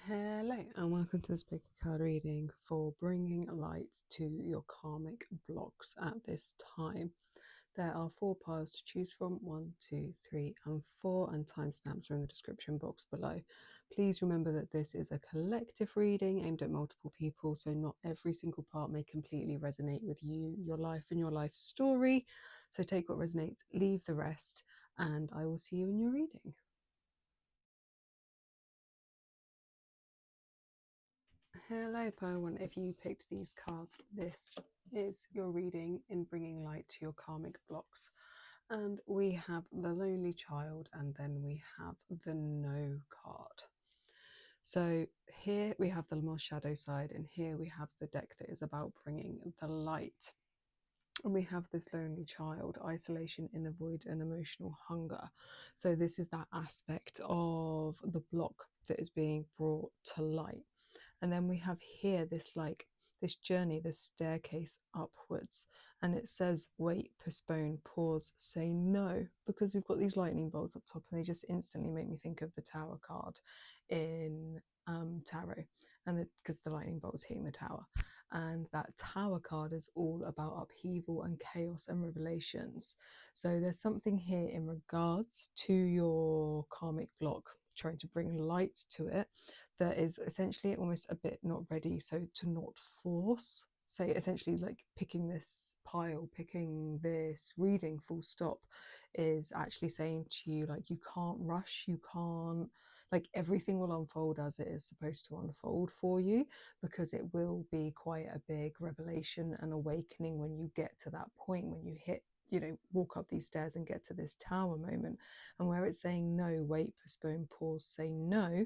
Hello and welcome to this pick a card reading for bringing light to your karmic blocks at this time. There are 4 piles to choose from, 1, 2, 3 and 4, and timestamps are in the description box below. Please remember that this is a collective reading aimed at multiple people, so not every single part may completely resonate with you, your life and your life story. So take what resonates, leave the rest, and I will see you in your reading. Hello, Pile 1. If you picked these cards, this is your reading in bringing light to your karmic blocks. And we have the Lonely Child, and then we have the No card. So here we have the more shadow side, and here we have the deck that is about bringing the light. And we have this lonely child, isolation, inner void, and emotional hunger. So this is that aspect of the block that is being brought to light. And then we have here this this journey, this staircase upwards, and it says wait, postpone, pause, say no, because we've got these lightning bolts up top and they just instantly make me think of the Tower card in tarot, and because the lightning bolt's hitting the Tower, and that Tower card is all about upheaval and chaos and revelations. So there's something here in regards to your karmic block, trying to bring light to it, that is essentially almost a bit not ready. So to not force, say essentially like picking this pile, picking this reading full stop, is actually saying to you, like, you can't rush, you can't, like, everything will unfold as it is supposed to unfold for you, because it will be quite a big revelation and awakening when you get to that point, when you hit, you know, walk up these stairs and get to this Tower moment. And where it's saying no, wait, postpone, pause, say no,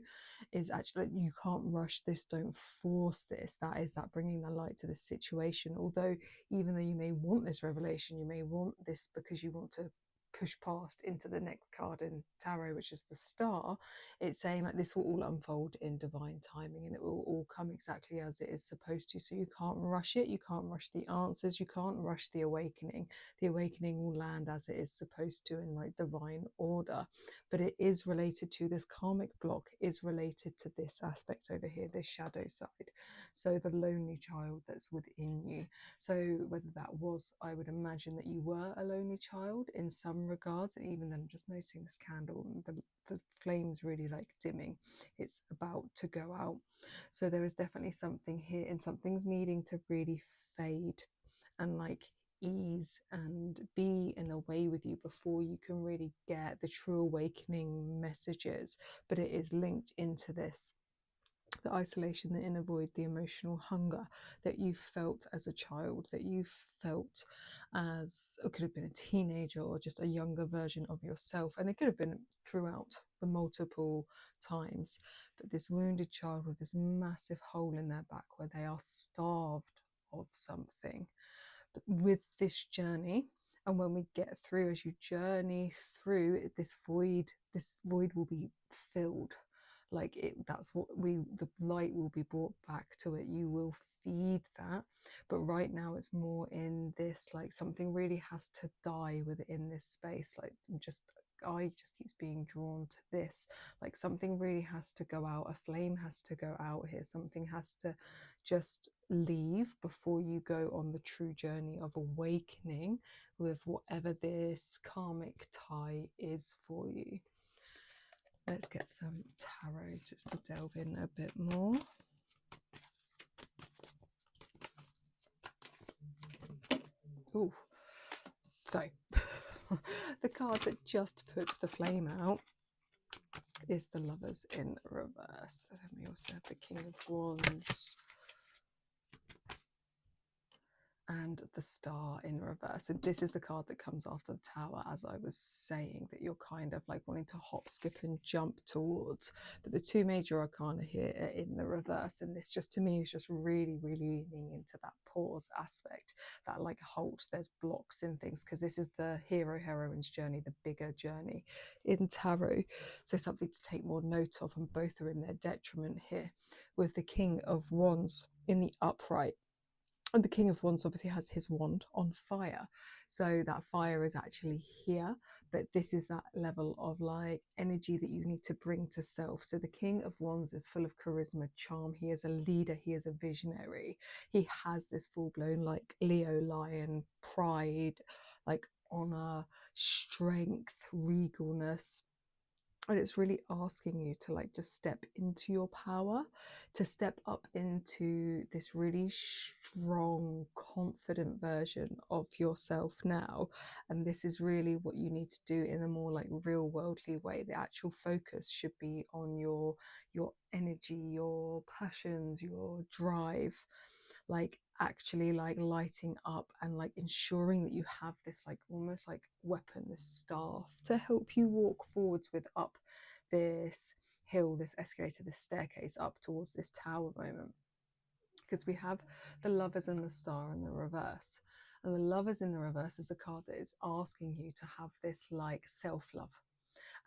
is actually, you can't rush this, don't force this. That is that bringing the light to this situation. Although even though you may want this revelation, you may want this because you want to push past into the next card in tarot, which is the Star, it's saying like this will all unfold in divine timing and it will all come exactly as it is supposed to. So you can't rush it, you can't rush the answers, you can't rush the awakening. The awakening will land as it is supposed to in like divine order. But it is related to this karmic block, is related to this aspect over here, this shadow side. So the lonely child that's within you. So whether that was, I would imagine that you were a lonely child in some regards, and even then I'm just noticing this candle, the flame's really like dimming, it's about to go out. So there is definitely something here, and something's needing to really fade and like ease and be in a way with you before you can really get the true awakening messages. But it is linked into this, the isolation, the inner void, the emotional hunger that you felt as a child, that you felt as, it could have been a teenager or just a younger version of yourself, and it could have been throughout the multiple times. But this wounded child with this massive hole in their back where they are starved of something. But with this journey, and when we get through, as you journey through this void will be filled. Like it, that's what the light will be brought back to it. You will feed that. But right now it's more in this, like something really has to die within this space. Like I just keeps being drawn to this, like something really has to go out, a flame has to go out here, something has to just leave before you go on the true journey of awakening with whatever this karmic tie is for you. Let's get some tarot just to delve in a bit more. Ooh, so the card that just puts the flame out is the Lovers in reverse. And then we also have the King of Wands and the Star in reverse. So this is the card that comes after the Tower, as I was saying, that you're kind of like wanting to hop, skip and jump towards. But the 2 major arcana here are in the reverse, and this just to me is just really leaning into that pause aspect, that like halt, there's blocks in things, because this is the heroine's journey, the bigger journey in tarot. So something to take more note of, and both are in their detriment here, with the King of Wands in the upright. And the King of Wands obviously has his wand on fire. So that fire is actually here, but this is that level of like energy that you need to bring to self. So the King of Wands is full of charisma, charm. He is a leader. He is a visionary. He has this full-blown like Leo lion pride, like honor, strength, regalness. And it's really asking you to like just step into your power, to step up into this really strong, confident version of yourself now. And this is really what you need to do in a more like real worldly way. The actual focus should be on your energy, your passions, your drive, like actually like lighting up and like ensuring that you have this like almost like weapon, this staff, to help you walk forwards with up this hill, this escalator, this staircase up towards this tower moment. Because we have the Lovers and the Star in the reverse, and the Lovers in the reverse is a card that is asking you to have this like self-love,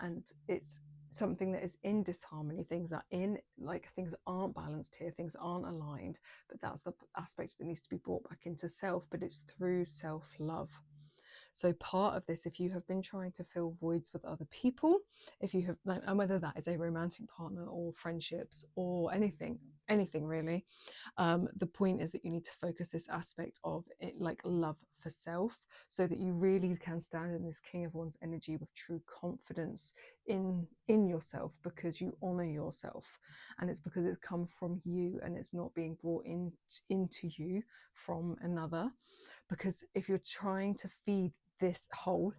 and it's something that is in disharmony. Things are in like, things aren't balanced here, things aren't aligned, but that's the aspect that needs to be brought back into self, but it's through self-love. So part of this, if you have been trying to fill voids with other people, if you have, and whether that is a romantic partner or friendships or anything really, the point is that you need to focus this aspect of it, like love for self, so that you really can stand in this King of Wands energy with true confidence in yourself, because you honor yourself, and it's because it's come from you and it's not being brought into you from another. Because if you're trying to feed this hole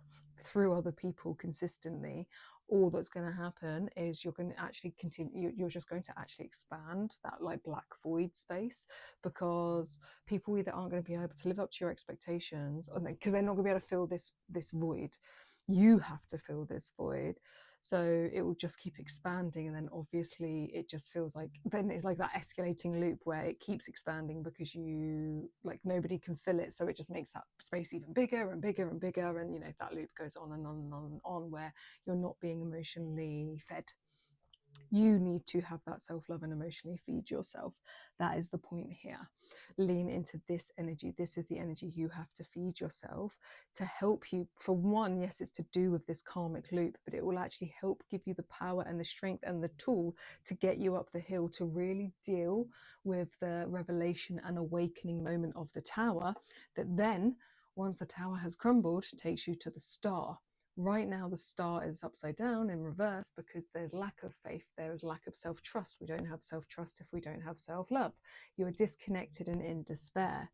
through other people consistently, all that's going to happen is you're going to actually continue, you're just going to actually expand that like black void space, because people either aren't going to be able to live up to your expectations, or because they're not going to be able to fill this void. You have to fill this void. So it will just keep expanding, and then obviously it just feels like, then it's like that escalating loop where it keeps expanding because you like nobody can fill it, so it just makes that space even bigger and bigger and bigger, and you know that loop goes on and on and on and on, where you're not being emotionally fed. You need to have that self-love and emotionally feed yourself. That is the point here. Lean into this energy. This is the energy you have to feed yourself to help you. For one, yes, it's to do with this karmic loop, but it will actually help give you the power and the strength and the tool to get you up the hill, to really deal with the revelation and awakening moment of the tower, that then, once the tower has crumbled, takes you to the star. Right now, the star is upside down in reverse because there's lack of faith. There is lack of self-trust. We don't have self-trust if we don't have self-love. You're disconnected and in despair.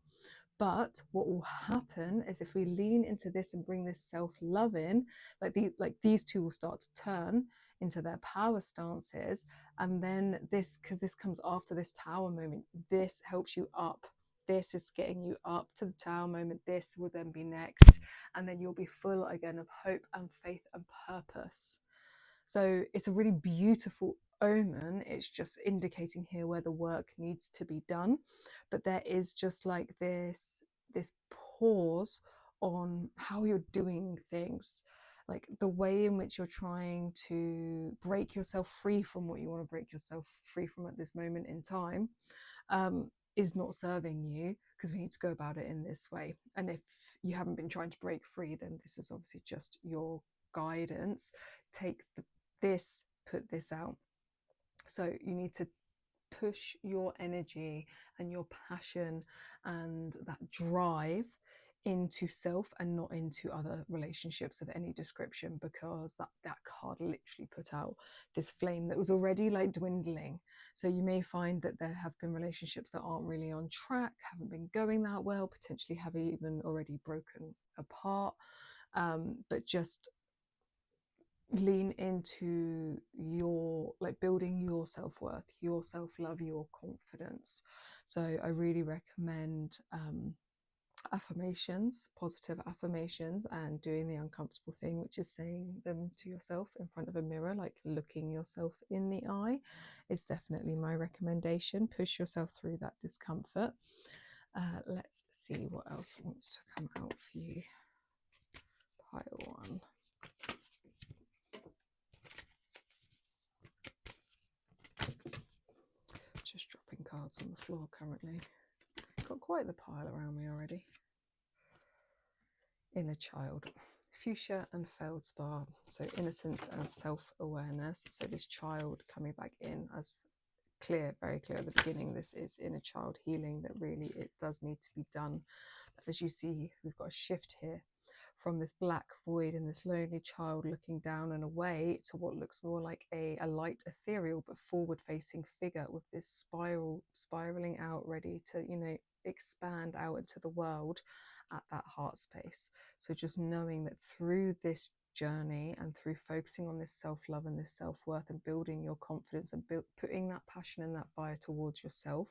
But what will happen is if we lean into this and bring this self-love in, like these two will start to turn into their power stances. And then this, because this comes after this tower moment, this helps you up. This is getting you up to the tower moment. This will then be next. And then you'll be full again of hope and faith and purpose. So it's a really beautiful omen. It's just indicating here where the work needs to be done. But there is just like this pause on how you're doing things, like the way in which you're trying to break yourself free from what you want to break yourself free from at this moment in time. Is not serving you, because we need to go about it in this way. And if you haven't been trying to break free, then this is obviously just your guidance. Take this, put this out. So you need to push your energy and your passion and that drive into self and not into other relationships of any description, because that card literally put out this flame that was already like dwindling. So you may find that there have been relationships that aren't really on track, haven't been going that well, potentially have even already broken apart, but just lean into your like building your self-worth, your self-love, your confidence. So I really recommend affirmations, positive affirmations, and doing the uncomfortable thing, which is saying them to yourself in front of a mirror, like looking yourself in the eye, is definitely my recommendation. Push yourself through that discomfort. Let's see what else wants to come out for you. Pile one. Just dropping cards on the floor currently. Got quite the pile around me already. Inner child. Fuchsia and feldspar. So innocence and self-awareness. So this child coming back in as clear, very clear at the beginning, this is inner child healing, that really it does need to be done. As you see, we've got a shift here from this black void and this lonely child looking down and away to what looks more like a light, ethereal but forward facing figure with this spiraling out, ready to, you know, expand out into the world at that heart space. So just knowing that through this journey and through focusing on this self-love and this self-worth and building your confidence and putting that passion and that fire towards yourself,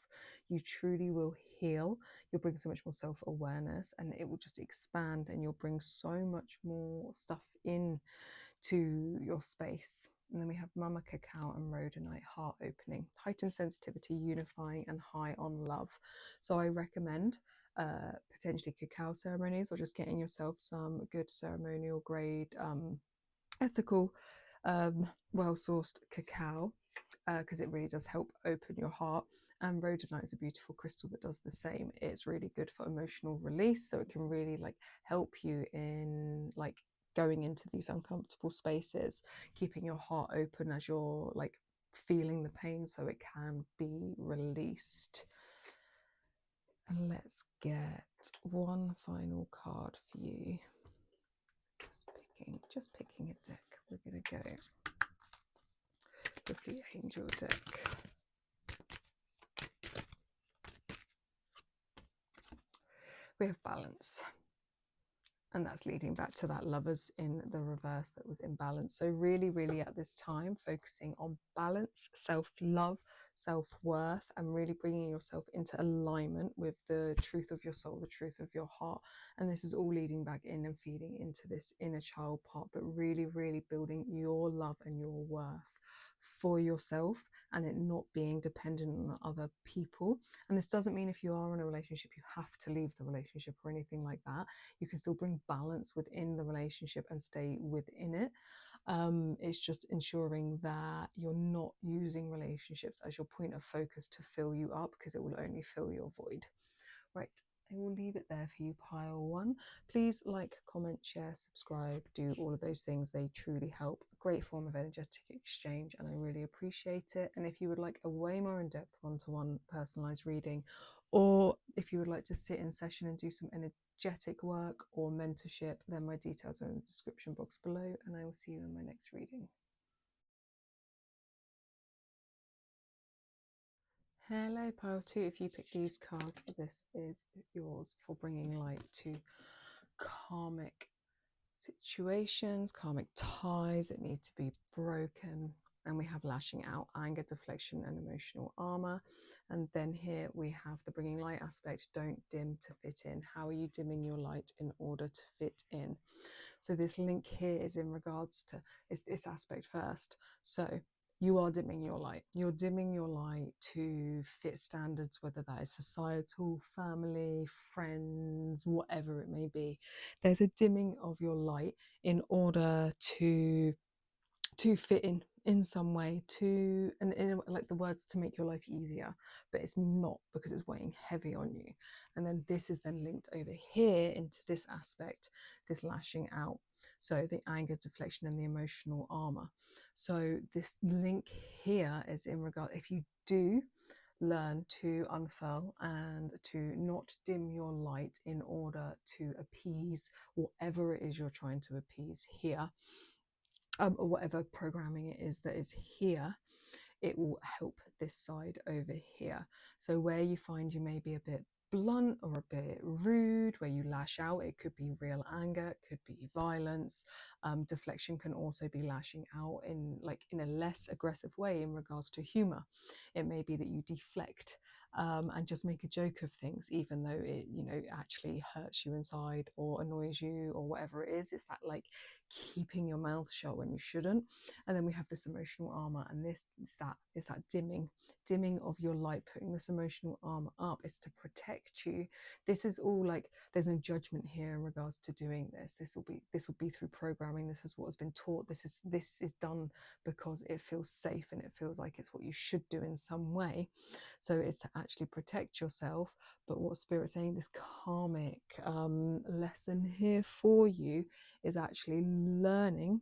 you truly will heal. You'll bring so much more self-awareness, and it will just expand, and you'll bring so much more stuff in to your space. And then we have Mama Cacao and Rhodonite, heart opening, heightened sensitivity, unifying, and high on love. So I recommend potentially cacao ceremonies, or just getting yourself some good ceremonial grade ethical well-sourced cacao, because it really does help open your heart. And rhodonite is a beautiful crystal that does the same. It's really good for emotional release, so it can really like help you in like going into these uncomfortable spaces, keeping your heart open as you're like feeling the pain so it can be released. And let's get one final card for you. Just picking a deck. We're going to go with the angel deck. We have balance. And that's leading back to that lovers in the reverse that was imbalance. So really, really at this time, focusing on balance, self-love, self-worth, and really bringing yourself into alignment with the truth of your soul, the truth of your heart. And this is all leading back in and feeding into this inner child part, but really, really building your love and your worth for yourself, and it not being dependent on other people. And this doesn't mean if you are in a relationship you have to leave the relationship or anything like that. You can still bring balance within the relationship and stay within it. It's just ensuring that you're not using relationships as your point of focus to fill you up, because it will only fill your void. Right, I will leave it there for you, pile one. Please like, comment, share, subscribe, do all of those things. They truly help. A great form of energetic exchange, and I really appreciate it. And if you would like a way more in-depth one-to-one personalized reading, or if you would like to sit in session and do some energetic work or mentorship, then my details are in the description box below, and I will see you in my next reading. Hello, pile two. If you pick these cards, this is yours for bringing light to karmic situations, karmic ties that need to be broken. And we have lashing out, anger, deflection, and emotional armor. And then here we have the bringing light aspect. Don't dim to fit in. How are you dimming your light in order to fit in? So this link here is in regards to this aspect first. So you are dimming your light. You're dimming your light to fit standards, whether that is societal, family, friends, whatever it may be. There's a dimming of your light in order to fit in some way, and in like the words, to make your life easier, but it's not, because it's weighing heavy on you. And then this is then linked over here into this aspect, this lashing out. So the anger, deflection, and the emotional armor. So this link here is in regard, if you do learn to unfurl and to not dim your light in order to appease whatever it is you're trying to appease here, or whatever programming it is that is here, it will help this side over here. So where you find you may be a bit blunt or a bit rude, where you lash out, it could be real anger, it could be violence. Deflection can also be lashing out in a less aggressive way in regards to humor. It may be that you deflect and just make a joke of things, even though it actually hurts you inside or annoys you or whatever it is. It's that like keeping your mouth shut when you shouldn't. And then we have this emotional armor, and this is that dimming of your light. Putting this emotional armor up is to protect you. This is all like, there's no judgment here in regards to doing this. This will be through programming. This is what has been taught. This is done because it feels safe and it feels like it's what you should do in some way. So it's to actually protect yourself. But what Spirit's saying, this karmic lesson here for you is actually learning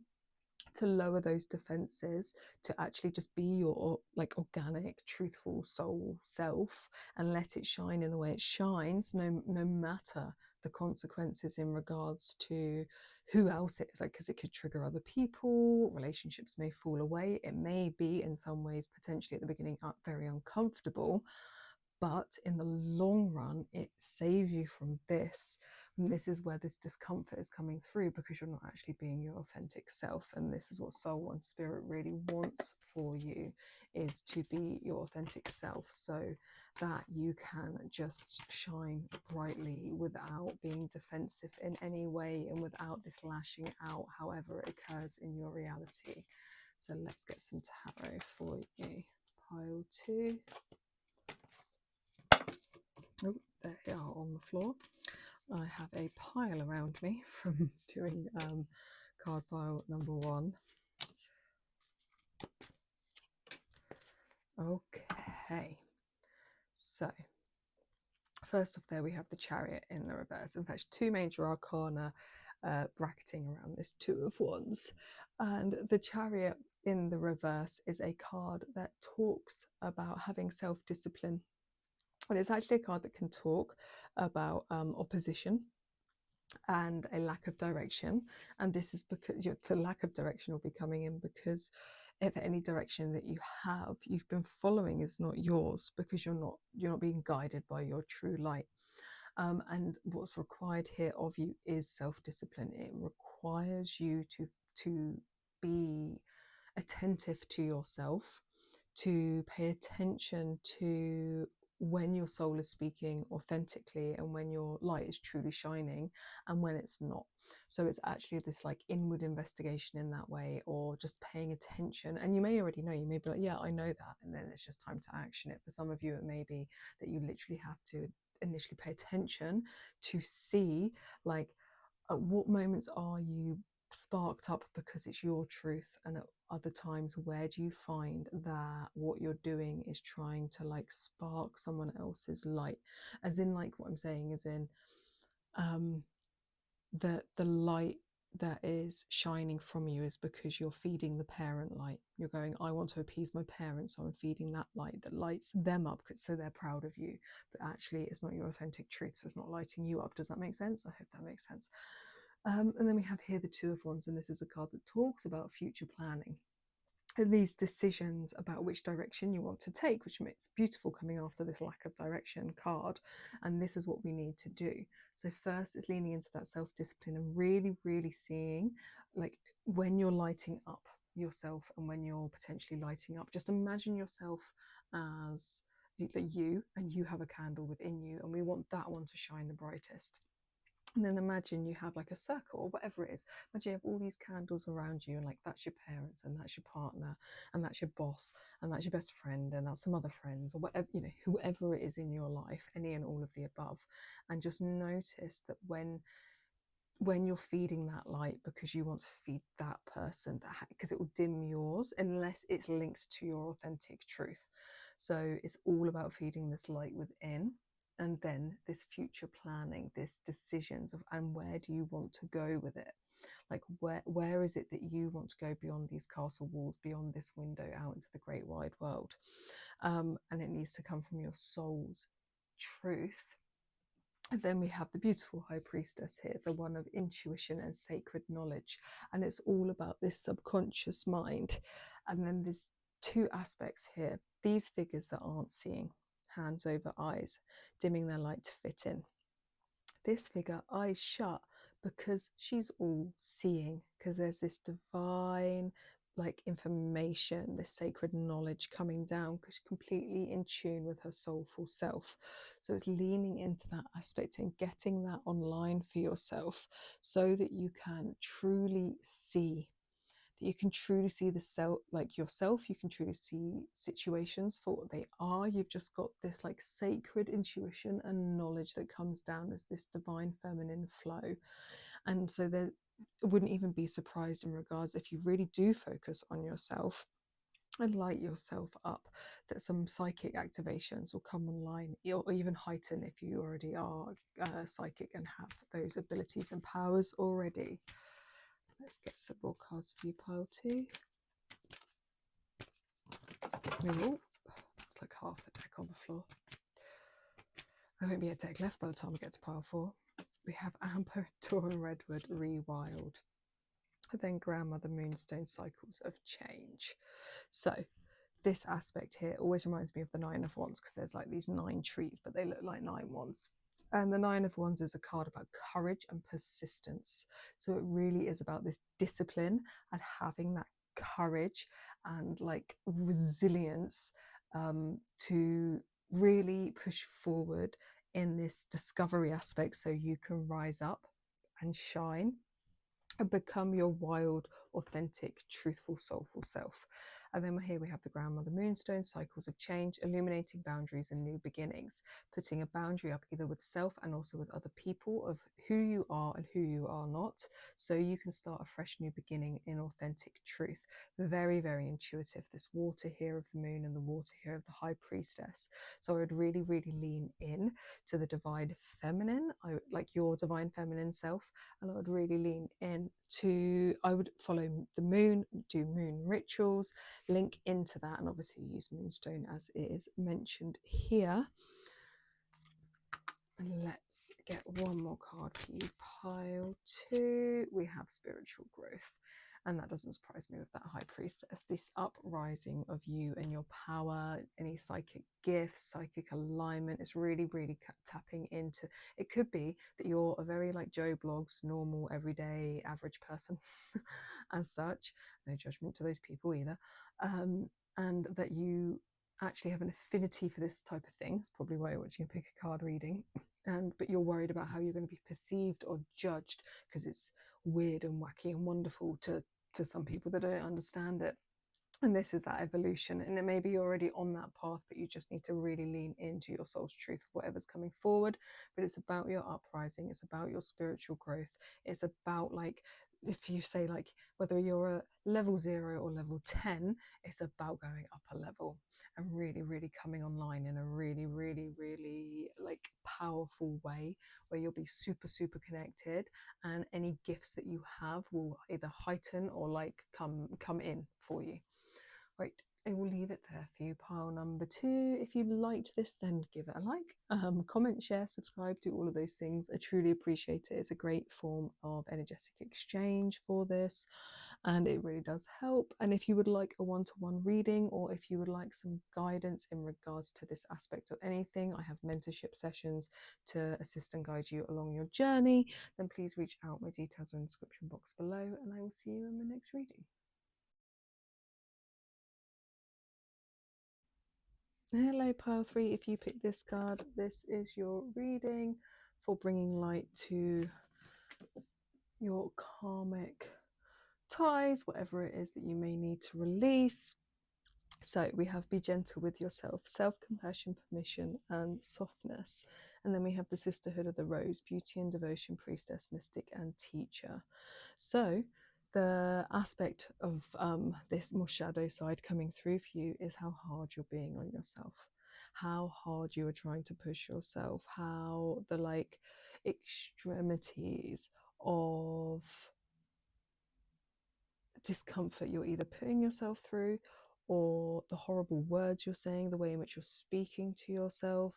to lower those defenses, to actually just be your like organic, truthful soul self, and let it shine in the way it shines, no matter the consequences in regards to who else it is, like, because it could trigger other people, relationships may fall away, it may be in some ways potentially at the beginning very uncomfortable, but in the long run it saves you from this. And this is where this discomfort is coming through, because you're not actually being your authentic self. And this is what soul and spirit really wants for you, is to be your authentic self, so that you can just shine brightly without being defensive in any way, and without this lashing out however it occurs in your reality. So let's get some tarot for you. Pile 2. Oh, there they are on the floor. I have a pile around me from doing card pile number 1. Okay, so first off there we have the Chariot in the reverse. In fact, 2 major arcana bracketing around this 2 of Wands. And the Chariot in the reverse is a card that talks about having self-discipline. And it's actually a card that can talk about opposition and a lack of direction. And this is because the lack of direction will be coming in because if any direction that you've been following is not yours, because you're not being guided by your true light. And what's required here of you is self-discipline. It requires you to be attentive to yourself, to pay attention to when your soul is speaking authentically and when your light is truly shining and when it's not. So it's actually this like inward investigation in that way, or just paying attention. And you may already know, you may be like, yeah, I know that, and then it's just time to action it. For some of you it may be that you literally have to initially pay attention to see, like, at what moments are you sparked up because it's your truth, and at other times where do you find that what you're doing is trying to like spark someone else's light. As in, like, what I'm saying is in the light that is shining from you is because you're feeding the parent light. You're going, I want to appease my parents, so I'm feeding that light that lights them up so they're proud of you. But actually it's not your authentic truth, so it's not lighting you up. Does that make sense? I hope that makes sense. And then we have here the 2 of Wands, and this is a card that talks about future planning and these decisions about which direction you want to take, which makes beautiful coming after this lack of direction card. And this is what we need to do. So first, it's leaning into that self-discipline and really, really seeing, like, when you're lighting up yourself and when you're potentially lighting up, just imagine yourself as you, and you have a candle within you, and we want that one to shine the brightest. And then imagine you have like a circle or whatever it is. Imagine you have all these candles around you, and like that's your parents, and that's your partner, and that's your boss, and that's your best friend, and that's some other friends, or whatever, you know, whoever it is in your life, any and all of the above. And just notice that when you're feeding that light, because you want to feed that person, because it will dim yours unless it's linked to your authentic truth. So it's all about feeding this light within. And then this future planning, this decisions of, and where do you want to go with it? Like, where is it that you want to go beyond these castle walls, beyond this window out into the great wide world? And it needs to come from your soul's truth. And then we have the beautiful High Priestess here, the one of intuition and sacred knowledge. And it's all about this subconscious mind. And then there's 2 aspects here. These figures that aren't seeing, hands over eyes, dimming their light to fit in. This figure, eyes shut, because she's all seeing, because there's this divine like information, this sacred knowledge coming down, because she's completely in tune with her soulful self. So it's leaning into that aspect and getting that online for yourself, so that you can truly see, the self, like yourself. You can truly see situations for what they are. You've just got this like sacred intuition and knowledge that comes down as this divine feminine flow. And so there wouldn't even be surprised in regards, if you really do focus on yourself and light yourself up, that some psychic activations will come online, or even heighten if you already are psychic and have those abilities and powers already. Let's get some more cards for you, pile 2. Oh, that's like half the deck on the floor. There won't be a deck left by the time we get to pile 4. We have Amber, Dawn, Redwood, Rewild. And then Grandmother, Moonstone, Cycles of Change. So this aspect here always reminds me of the 9 of Wands, because there's like these 9 trees, but they look like 9 wands. And the 9 of Wands is a card about courage and persistence. So it really is about this discipline and having that courage and like resilience to really push forward in this discovery aspect, so you can rise up and shine and become your wild, authentic, truthful, soulful self. And then here we have the Grandmother Moonstone, Cycles of Change, illuminating boundaries and new beginnings, putting a boundary up either with self and also with other people of who you are and who you are not, so you can start a fresh new beginning in authentic truth. Very, very intuitive, this water here of the moon and the water here of the High Priestess. So I would really, really lean in to the divine feminine, like your divine feminine self, and I would really lean in to, I would follow the moon, do moon rituals, link into that, and obviously use Moonstone as it is mentioned here. And let's get one more card for you, pile 2. We have Spiritual Growth, and that doesn't surprise me with that High Priestess, this uprising of you and your power, any psychic gifts, psychic alignment. It's really, really tapping into, it could be that you're a very like Joe Blogs, normal, everyday, average person as such, no judgment to those people either, and that you actually have an affinity for this type of thing. It's probably why you're watching a pick a card reading, but you're worried about how you're going to be perceived or judged, because it's weird and wacky and wonderful to some people that don't understand it. And this is that evolution, and it may be you're already on that path, but you just need to really lean into your soul's truth of whatever's coming forward. But it's about your uprising, it's about your spiritual growth, it's about, like, if you say, like, whether you're a level 0 or level 10, it's about going up a level and really, really coming online in a really, really, really like powerful way, where you'll be super, super connected, and any gifts that you have will either heighten or like come in for you. Right, I will leave it there for you, pile number 2. If you liked this, then give it a like, comment, share, subscribe, do all of those things. I truly appreciate it. It's a great form of energetic exchange for this, and it really does help. And if you would like a one-to-one reading, or if you would like some guidance in regards to this aspect of anything, I have mentorship sessions to assist and guide you along your journey, then please reach out. My details are in the description box below, and I will see you in the next reading. Hello, pile 3. If you pick this card, this is your reading for bringing light to your karmic ties, whatever it is that you may need to release. So we have be gentle with yourself, self-compassion, permission, and softness. And then we have the Sisterhood of the Rose, beauty and devotion, priestess, mystic, and teacher. So the aspect of this more shadow side coming through for you is how hard you're being on yourself, how hard you are trying to push yourself, how the like extremities of discomfort you're either putting yourself through, or the horrible words you're saying, the way in which you're speaking to yourself,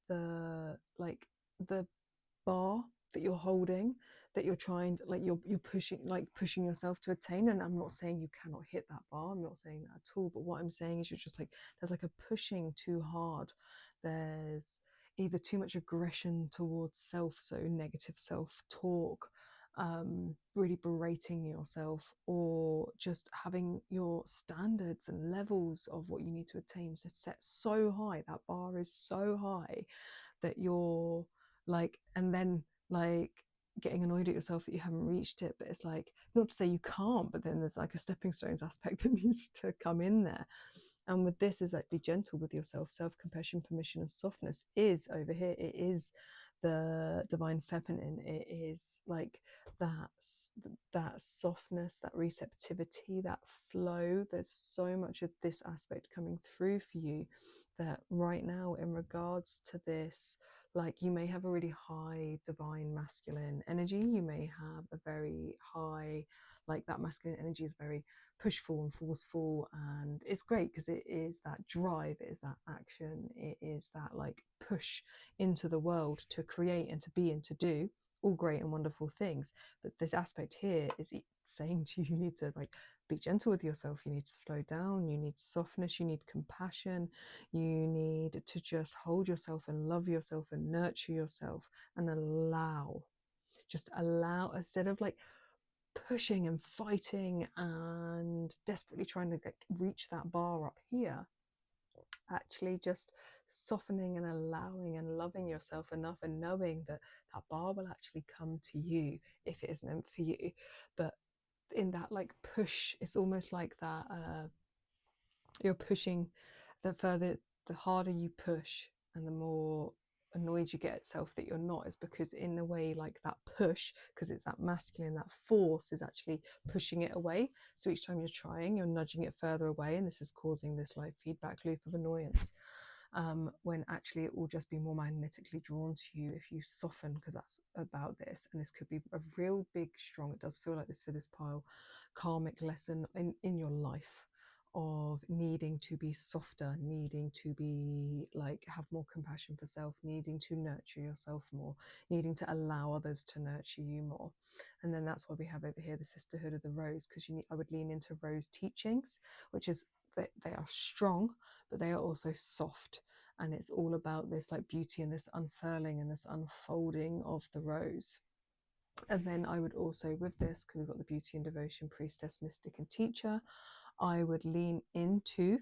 the like the bar that you're holding, that you're trying to, like, you're pushing yourself to attain. And I'm not saying you cannot hit that bar, I'm not saying that at all, but what I'm saying is you're just like, there's like a pushing too hard, there's either too much aggression towards self, so negative self-talk, really berating yourself, or just having your standards and levels of what you need to attain set so high, that bar is so high that you're like, and then like getting annoyed at yourself that you haven't reached it. But it's like, not to say you can't, but then there's like a stepping stones aspect that needs to come in there. And with this is like, be gentle with yourself. Self-compassion, permission, and softness is over here. It is the divine feminine. It is like that softness, that receptivity, that flow. There's so much of this aspect coming through for you that right now, in regards to this, like, you may have a really high divine masculine energy. You may have a very high, like, that masculine energy is very pushful and forceful, and it's great because it is that drive, it is that action, it is that like push into the world to create and to be and to do all great and wonderful things. But this aspect here is saying to you, you need to like be gentle with yourself, you need to slow down, you need softness, you need compassion, you need to just hold yourself and love yourself and nurture yourself and allow, just allow, instead of like pushing and fighting and desperately trying to reach that bar up here, actually just softening and allowing and loving yourself enough and knowing that that bar will actually come to you if it is meant for you. But in that like push, it's almost like that you're pushing, the further, the harder you push and the more annoyed you get at self that you're not, is because in a way, like that push, because it's that masculine, that force is actually pushing it away. So each time you're trying, you're nudging it further away, and this is causing this like feedback loop of annoyance, when actually it will just be more magnetically drawn to you if you soften, because that's about this. And this could be a real big strong, it does feel like this for this pile, karmic lesson in your life of needing to be softer, needing to be like have more compassion for self, needing to nurture yourself more, needing to allow others to nurture you more. And then that's why we have over here the sisterhood of the rose, because I would lean into rose teachings, which is that they are strong, but they are also soft, and it's all about this like beauty and this unfurling and this unfolding of the rose. And then I would also, with this, because we've got the beauty and devotion, priestess, mystic, and teacher, I would lean into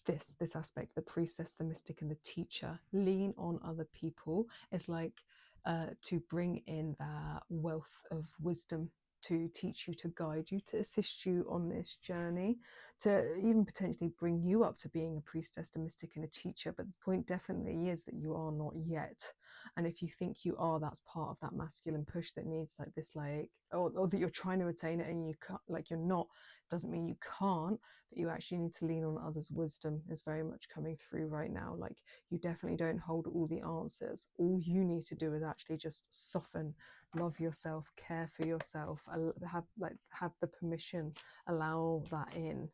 this aspect, the priestess, the mystic, and the teacher. Lean on other people. It's like to bring in that wealth of wisdom to teach you, to guide you, to assist you on this journey, to even potentially bring you up to being a priestess, a mystic, and a teacher. But the point definitely is that you are not yet. And if you think you are, that's part of that masculine push that needs like this, like, or that you're trying to attain it and you can't, like you're not, doesn't mean you can't, but you actually need to lean on others' wisdom is very much coming through right now. Like, you definitely don't hold all the answers. All you need to do is actually just soften, love yourself, care for yourself, have the permission, allow that in.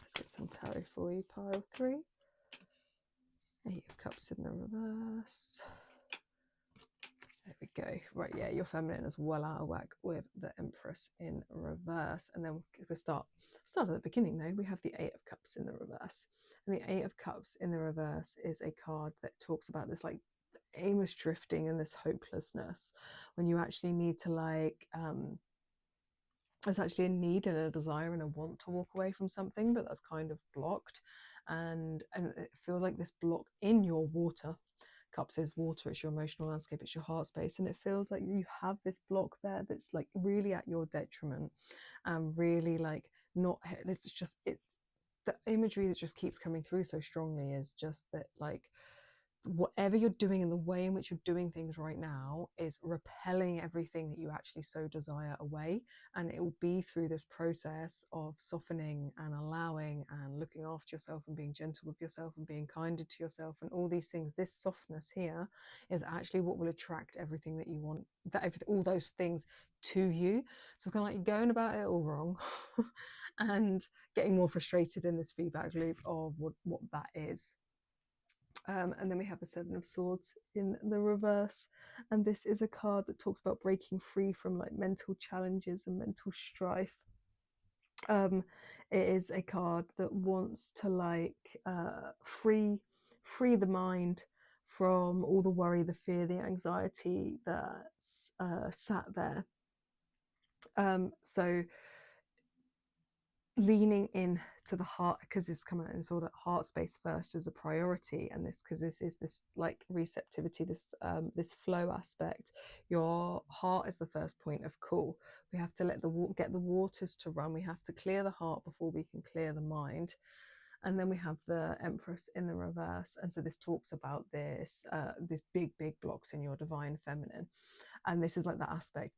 Let's get some tarot for you, pile 3. 8 of Cups in the reverse. There we go. Right, yeah, your feminine is well out of whack with the Empress in reverse. And then we start at the beginning though. We have the 8 of Cups in the reverse. And the 8 of Cups in the reverse is a card that talks about this like aimless drifting and this hopelessness, when you actually need to like there's actually a need and a desire and a want to walk away from something, but that's kind of blocked, and it feels like this block in your water. Cups is water, it's your emotional landscape, it's your heart space, and it feels like you have this block there that's like really at your detriment, and really like not, it's just, it's the imagery that just keeps coming through so strongly is just that like whatever you're doing and the way in which you're doing things right now is repelling everything that you actually so desire away. And it will be through this process of softening and allowing and looking after yourself and being gentle with yourself and being kinder to yourself and all these things. This softness here is actually what will attract everything that you want, all those things to you. So it's kind of like you're going about it all wrong and getting more frustrated in this feedback loop of what that is. And then we have the 7 of Swords in the reverse, and this is a card that talks about breaking free from like mental challenges and mental strife. It is a card that wants to like free the mind from all the worry, the fear, the anxiety that's sat there. So leaning in to the heart, because this come out in sort of heart space first as a priority, and this because this is this like receptivity, this this flow aspect. Your heart is the first point of call. We have to let get the waters to run. We have to clear the heart before we can clear the mind. And then we have the Empress in the reverse, and so this talks about this this big blocks in your divine feminine, and this is like that aspect.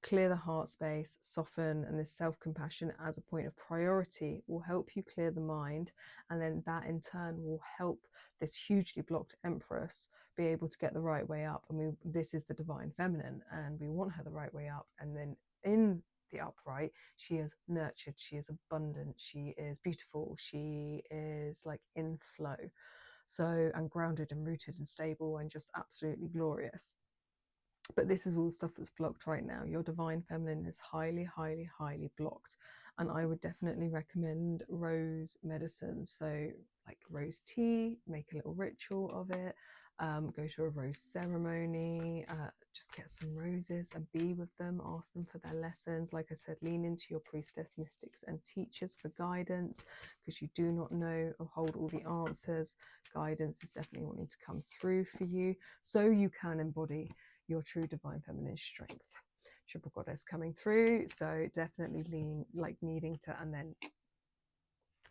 Clear the heart space, soften, and this self-compassion as a point of priority will help you clear the mind, and then that in turn will help this hugely blocked Empress be able to get the right way up. And this is the divine feminine, and we want her the right way up. And then in the upright, she is nurtured, she is abundant, she is beautiful, she is like in flow, so, and grounded and rooted and stable and just absolutely glorious. But this is all the stuff that's blocked right now. Your divine feminine is highly blocked, and I would definitely recommend rose medicine. So like rose tea, make a little ritual of it, go to a rose ceremony, just get some roses and be with them, ask them for their lessons. Like I said, lean into your priestess, mystics and teachers for guidance, because you do not know or hold all the answers. Guidance is definitely wanting to come through for you so you can embody your true divine feminine strength. Triple goddess coming through, so definitely lean, like needing to, and then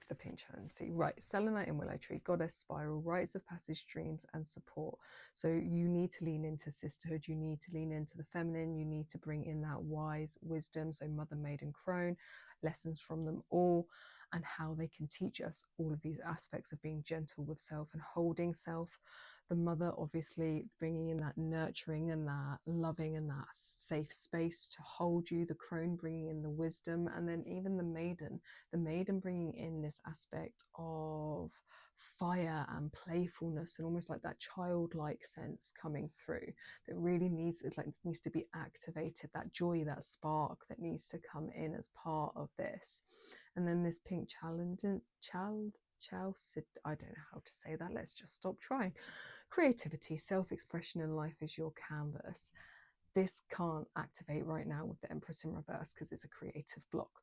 the pink challenge. See, right, selenite and willow tree, goddess spiral, rites of passage, dreams and support. So you need to lean into sisterhood, you need to lean into the feminine, you need to bring in that wise wisdom, so mother, maiden, crone, lessons from them all, and how they can teach us all of these aspects of being gentle with self and holding self. The mother obviously bringing in that nurturing and that loving and that safe space to hold you, the crone bringing in the wisdom, and then even the maiden bringing in this aspect of fire and playfulness and almost like that childlike sense coming through that really needs to be activated, that joy, that spark that needs to come in as part of this. And then this pink challenge, I don't know how to say that, let's just stop trying. Creativity, self-expression, and life is your canvas. This can't activate right now with the Empress in reverse because it's a creative block.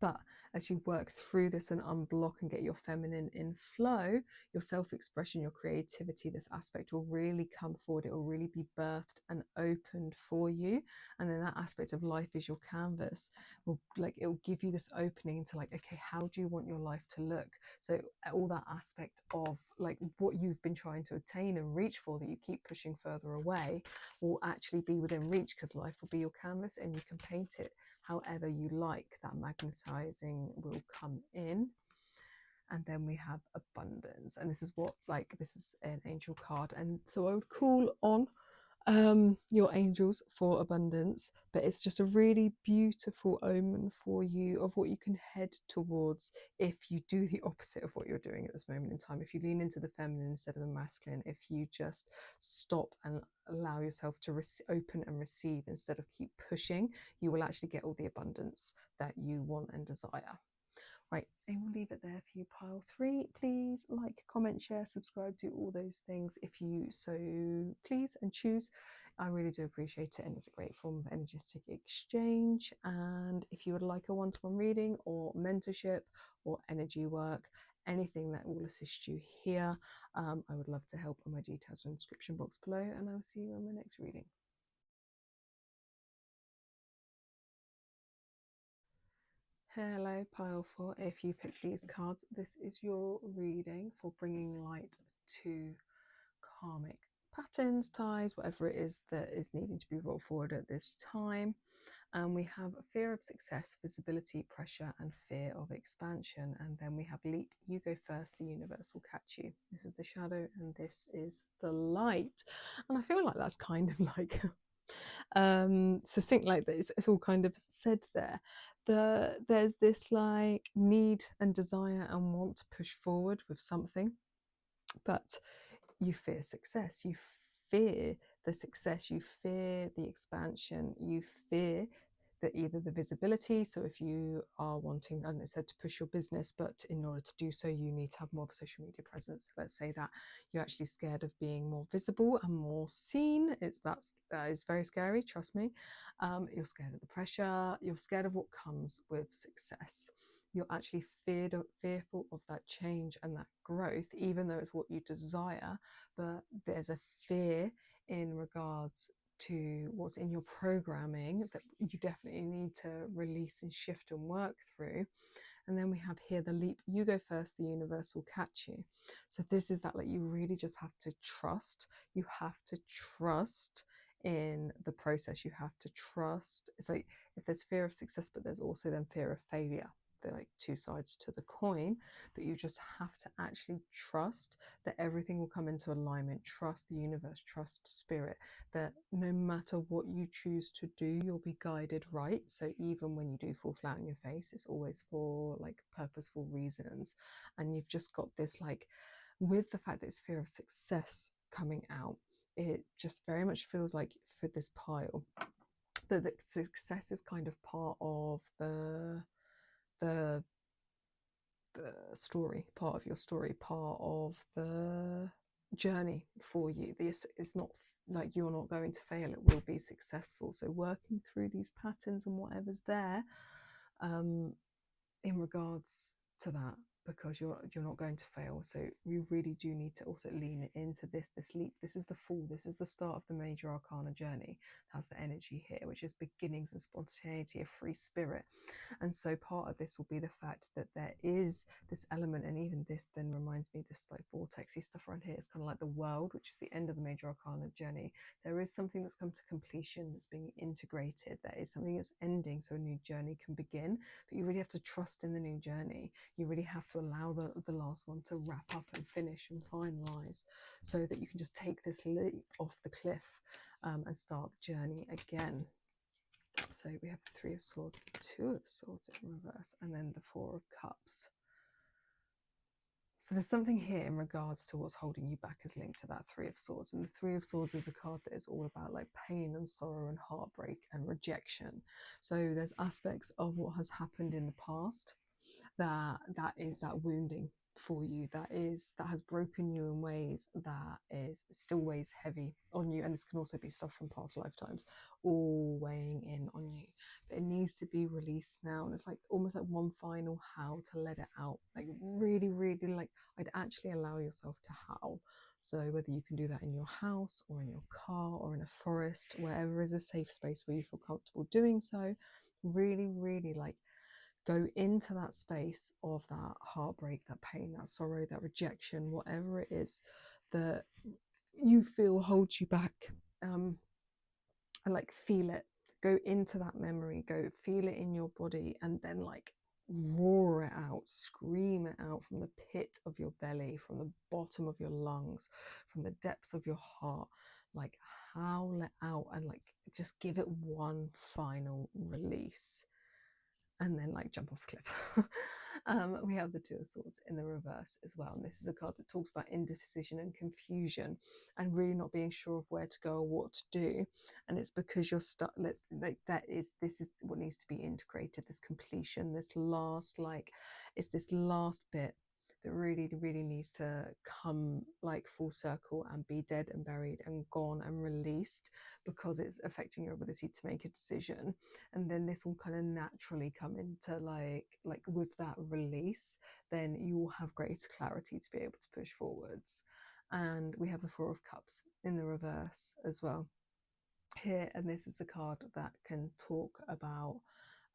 But as you work through this and unblock and get your feminine in flow, your self-expression, your creativity, this aspect will really come forward. It will really be birthed and opened for you. And then that aspect of life is your canvas will it will give you this opening to okay, how do you want your life to look? So all that aspect of what you've been trying to attain and reach for that you keep pushing further away will actually be within reach, because life will be your canvas and you can paint it however you like. That magnetizing will come in. And then we have abundance, and this is what this is an angel card, and so I would call on your angels for abundance, but it's just a really beautiful omen for you of what you can head towards if you do the opposite of what you're doing at this moment in time. If you lean into the feminine instead of the masculine, if you just stop and allow yourself to open and receive instead of keep pushing, you will actually get all the abundance that you want and desire. Right, I will leave it there for you, pile 3. Please like, comment, share, subscribe, do all those things if you so please and choose. I really do appreciate it, and it's a great form of energetic exchange. And if you would like a one-to-one reading or mentorship or energy work, anything that will assist you here, I would love to help. My details are in the description box below, and I will see you on my next reading. Hello, pile 4. If you pick these cards, this is your reading for bringing light to karmic patterns, ties, whatever it is that is needing to be brought forward at this time. And we have fear of success, visibility, pressure, and fear of expansion. And then we have leap, you go first, the universe will catch you. This is the shadow and this is the light. And I feel like that's kind of succinct, it's all kind of said there. There's this need and desire and want to push forward with something, but you fear success, you fear the success, you fear the expansion, you fear either the visibility, so if you are wanting, and it said to push your business, but in order to do so you need to have more of a social media presence. Let's say that you're actually scared of being more visible and more seen. That is very scary, trust me. You're scared of the pressure, you're scared of what comes with success. You're actually fearful of that change and that growth, even though it's what you desire, but there's a fear in regards to what's in your programming that you definitely need to release and shift and work through. And then we have here the leap. You go first, the universe will catch you. So this is that, like, you really just have to trust. You have to trust in the process. You have to trust. It's like if there's fear of success, but there's also then fear of failure. They're like two sides to the coin, but you just have to actually trust that everything will come into alignment. Trust the universe, trust spirit, that no matter what you choose to do, you'll be guided right. So even when you do fall flat on your face, it's always for like purposeful reasons. And you've just got this, like, with the fact that it's fear of success coming out, it just very much feels like for this pile that the success is kind of part of the story, part of your story, part of the journey for you. It's not like you're not going to fail, it will be successful. So working through these patterns and whatever's there in regards to that, because you're not going to fail. So you really do need to also lean into this leap. This is the fall, this is the start of the major arcana journey. That's the energy here, which is beginnings and spontaneity, a free spirit. And so part of this will be the fact that there is this element, and even this then reminds me, this like vortexy stuff around here, it's kind of like the world, which is the end of the major arcana journey. There is something that's come to completion, that's being integrated, there is something that's ending, so a new journey can begin. But you really have to trust in the new journey. You really have to allow the last one to wrap up and finish and finalize, so that you can just take this leap off the cliff and start the journey again. So we have the Three of Swords, the Two of Swords in reverse, and then the Four of Cups. So there's something here in regards to what's holding you back is linked to that Three of Swords. And the Three of Swords is a card that is all about like pain and sorrow and heartbreak and rejection. So there's aspects of what has happened in the past that is that wounding for you, that has broken you in ways that is still weighs heavy on you. And this can also be stuff from past lifetimes all weighing in on you, but it needs to be released now. And it's like almost like one final howl to let it out, like really like I'd actually allow yourself to howl. So whether you can do that in your house or in your car or in a forest, wherever is a safe space where you feel comfortable doing so, really like go into that space of that heartbreak, that pain, that sorrow, that rejection, whatever it is that you feel holds you back, and like feel it. Go into that memory, go feel it in your body, and then like roar it out, scream it out from the pit of your belly, from the bottom of your lungs, from the depths of your heart. Like howl it out and like just give it one final release, and then like jump off the cliff. We have the Two of Swords in the reverse as well, and this is a card that talks about indecision and confusion and really not being sure of where to go or what to do. And it's because you're stuck, like this is what needs to be integrated, this completion, this last, like it's this last bit that really needs to come like full circle and be dead and buried and gone and released, because it's affecting your ability to make a decision. And then this will kind of naturally come into like with that release, then you will have greater clarity to be able to push forwards. And we have the Four of Cups in the reverse as well here, and this is a card that can talk about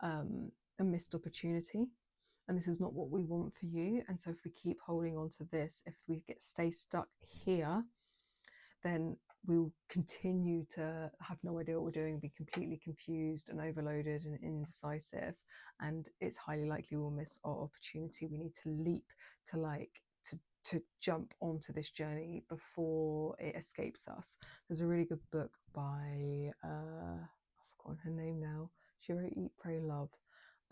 a missed opportunity. And this is not what we want for you. And so if we keep holding on to this, if we stay stuck here, then we'll continue to have no idea what we're doing, be completely confused and overloaded and indecisive. And it's highly likely we'll miss our opportunity. We need to leap to jump onto this journey before it escapes us. There's a really good book by, I've forgotten her name now. She wrote Eat, Pray, Love.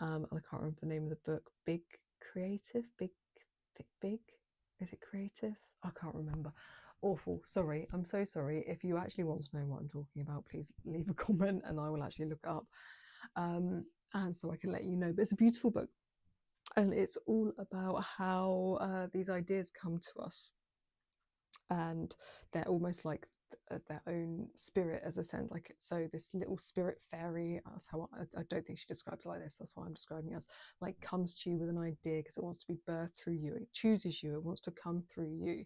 And I can't remember the name of the book. Big Creative? Big? Is it Creative? I can't remember. Awful. Sorry. I'm so sorry. If you actually want to know what I'm talking about, please leave a comment and I will actually look it up. and so I can let you know. But it's a beautiful book, and it's all about how these ideas come to us, and they're almost like their own spirit, as a sense. Like, so this little spirit fairy, that's how I don't think she describes it like this, that's why I'm describing it as, like, comes to you with an idea because it wants to be birthed through you. It chooses you, it wants to come through you,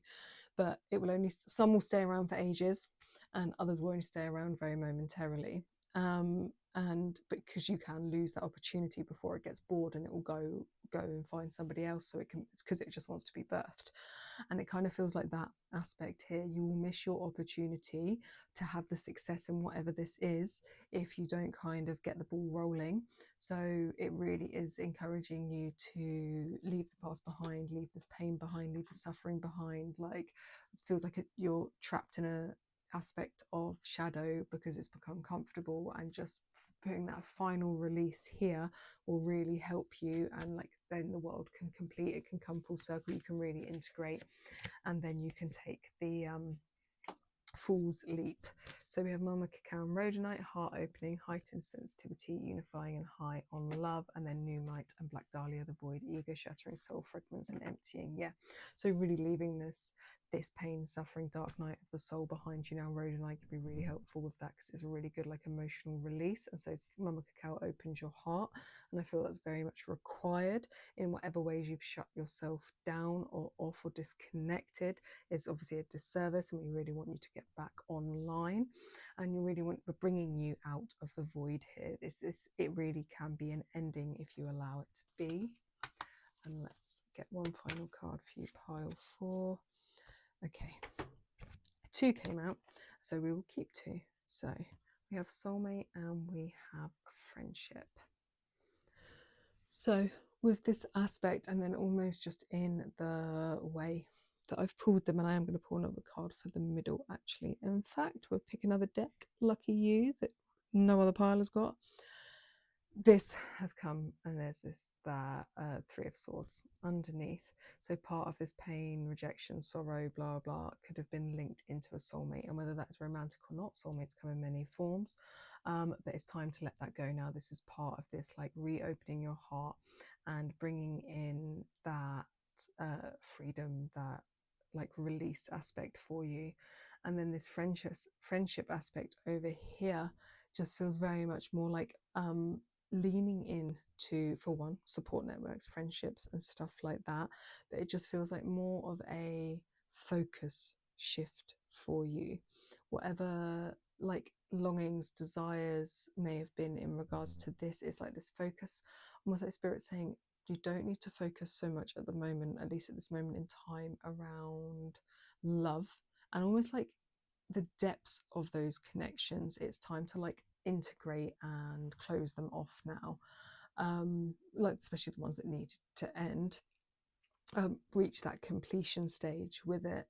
but it will only, some will stay around for ages and others will only stay around very momentarily. And because you can lose that opportunity before it gets bored, and it will go and find somebody else, so it's because it just wants to be birthed. And it kind of feels like that aspect here. You will miss your opportunity to have the success in whatever this is if you don't kind of get the ball rolling. So it really is encouraging you to leave the past behind, leave this pain behind, leave the suffering behind. Like, it feels like you're trapped in a aspect of shadow because it's become comfortable, and just putting that final release here will really help you. And like, then the world can complete, it can come full circle, you can really integrate, and then you can take the Fool's Leap. So we have Mama Cacao and Rhodonite, heart opening, heightened sensitivity, unifying and high on love, and then Pneumite and Black Dahlia, the void, ego shattering, soul fragments and emptying. Yeah, so really leaving this pain, suffering, dark night of the soul behind you now. Rhodonite could be really helpful with that because it's a really good, like, emotional release. And so Mama Cacao opens your heart, and I feel that's very much required in whatever ways you've shut yourself down or off or disconnected. It's obviously a disservice, and we really want you to get back online, and you really want, we're bringing you out of the void here. It really can be an ending if you allow it to be. And let's get one final card for you, pile 4. Okay, 2 came out, so we will keep 2. So we have soulmate and we have friendship. So with this aspect, and then almost just in the way that I've pulled them, and I am going to pull another card for the middle actually. In fact, we'll pick another deck, lucky you, that no other pile has got. This has come, and there's this, that 3 of Swords underneath. So part of this pain, rejection, sorrow, blah blah, could have been linked into a soulmate, and whether that's romantic or not, soulmates come in many forms, but it's time to let that go now. This is part of this, like, reopening your heart and bringing in that freedom, that, like, release aspect for you. And then this friendship aspect over here just feels very much more like leaning in to, for one, support networks, friendships and stuff like that. But it just feels like more of a focus shift for you. Whatever, like, longings, desires may have been in regards to this, is like this focus, almost like spirit saying you don't need to focus so much at the moment, at least at this moment in time, around love and almost like the depths of those connections. It's time to, like, integrate and close them off now, like, especially the ones that need to end, reach that completion stage with it,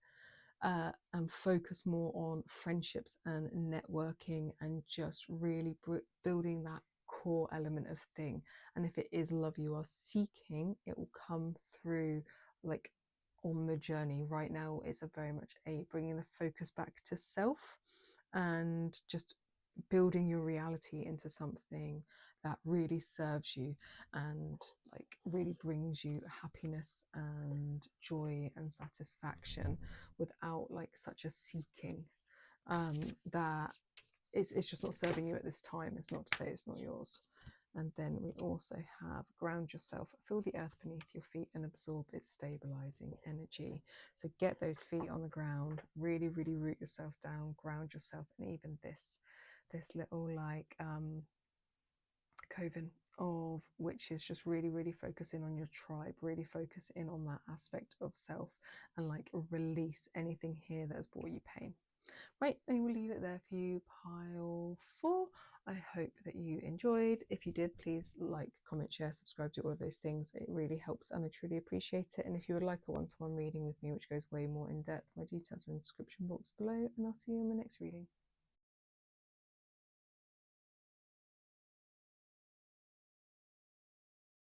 and focus more on friendships and networking, and just really building that core element of thing. And if it is love you are seeking, it will come through, like, on the journey. Right now it's a very much a bringing the focus back to self and just building your reality into something that really serves you and, like, really brings you happiness and joy and satisfaction without, like, such a seeking that it's just not serving you at this time. It's not to say it's not yours. And then we also have ground yourself, feel the earth beneath your feet and absorb its stabilizing energy. So get those feet on the ground, really, really root yourself down, ground yourself. And even this little, like, coven of which is just really, really focusing on your tribe, really focus in on that aspect of self, and, like, release anything here that has brought you pain. Right, I will leave it there for you, pile 4. I hope that you enjoyed. If you did, please like, comment, share, subscribe, do all of those things. It really helps and I truly appreciate it. And if you would like a one-to-one reading with me, which goes way more in depth, my details are in the description box below, and I'll see you in the next reading.